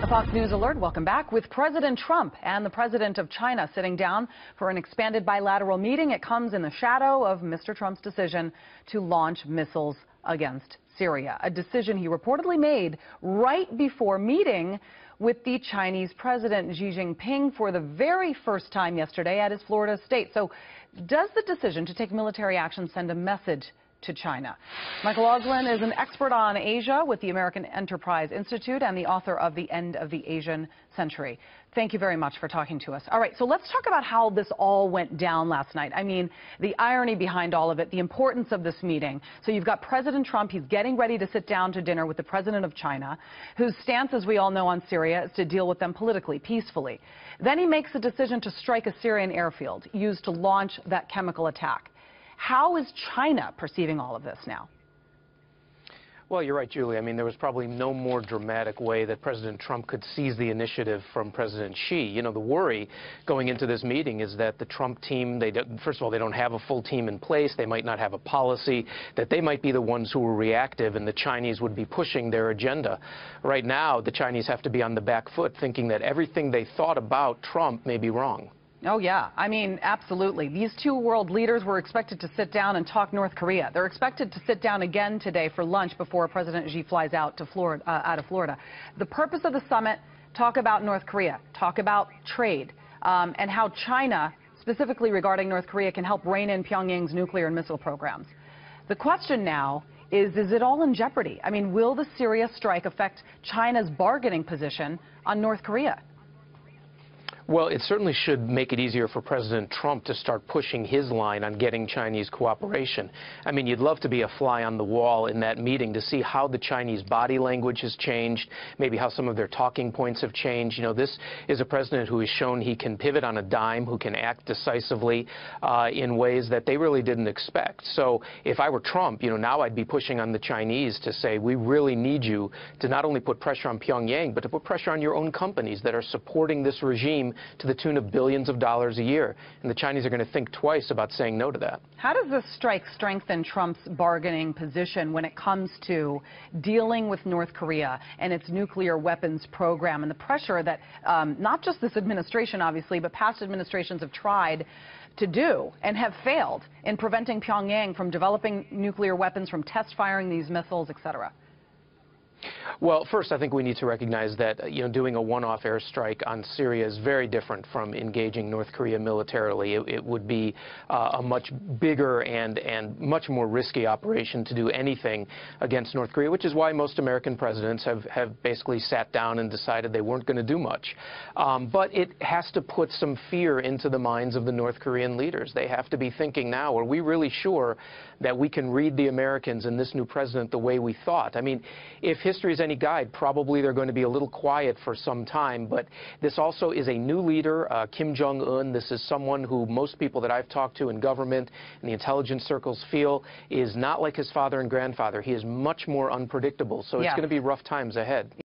Fox News Alert, welcome back. With President Trump and the President of China sitting down for an expanded bilateral meeting, it comes in the shadow of Mr. Trump's decision to launch missiles against Syria, a decision he reportedly made right before meeting with the Chinese President Xi Jinping for the very first time yesterday at his Florida estate. So does the decision to take military action send a message to China? Michael Auslin is an expert on Asia with the American Enterprise Institute and the author of The End of the Asian Century. Thank you very much for talking to us. All right, so let's talk about how this all went down last night. I mean, the irony behind all of it, the importance of this meeting. So you've got President Trump, he's getting ready to sit down to dinner with the President of China, whose stance, as we all know, on Syria is to deal with them politically, peacefully. Then he makes a decision to strike a Syrian airfield used to launch that chemical attack. How is China perceiving all of this now? Well, you're right, Julie. I mean, there was probably no more dramatic way that President Trump could seize the initiative from President Xi. You know, the worry going into this meeting is that the Trump team, first of all, they don't have a full team in place. They might not have a policy, that they might be the ones who are reactive and the Chinese would be pushing their agenda. Right now, the Chinese have to be on the back foot thinking that everything they thought about Trump may be wrong. Oh, yeah. I mean, absolutely. These two world leaders were expected to sit down and talk North Korea. They're expected to sit down again today for lunch before President Xi flies out to Florida, out of Florida. The purpose of the summit, talk about North Korea, talk about trade, and how China, specifically regarding North Korea, can help rein in Pyongyang's nuclear and missile programs. The question now is it all in jeopardy? I mean, will the Syria strike affect China's bargaining position on North Korea? Well, it certainly should make it easier for President Trump to start pushing his line on getting Chinese cooperation. I mean, you'd love to be a fly on the wall in that meeting to see how the Chinese body language has changed, maybe how some of their talking points have changed. You know, this is a president who has shown he can pivot on a dime, who can act decisively in ways that they really didn't expect. So if I were Trump, you know, now I'd be pushing on the Chinese to say, we really need you to not only put pressure on Pyongyang, but to put pressure on your own companies that are supporting this regime to the tune of billions of dollars a year. And the Chinese are going to think twice about saying no to that. How does this strike strengthen Trump's bargaining position when it comes to dealing with North Korea and its nuclear weapons program and the pressure that not just this administration, obviously, but past administrations have tried to do and have failed in preventing Pyongyang from developing nuclear weapons, from test firing these missiles, et cetera? Well, first, I think we need to recognize that, you know, doing a one-off airstrike on Syria is very different from engaging North Korea militarily. It would be a much bigger and much more risky operation to do anything against North Korea, which is why most American presidents have basically sat down and decided they weren't going to do much. But it has to put some fear into the minds of the North Korean leaders. They have to be thinking now, are we really sure that we can read the Americans and this new president the way we thought? I mean, if history is any guide, probably they're going to be a little quiet for some time, but this also is a new leader, Kim Jong-un. This is someone who most people that I've talked to in government and the intelligence circles feel is not like his father and grandfather. He is much more unpredictable, so it's going to be rough times ahead.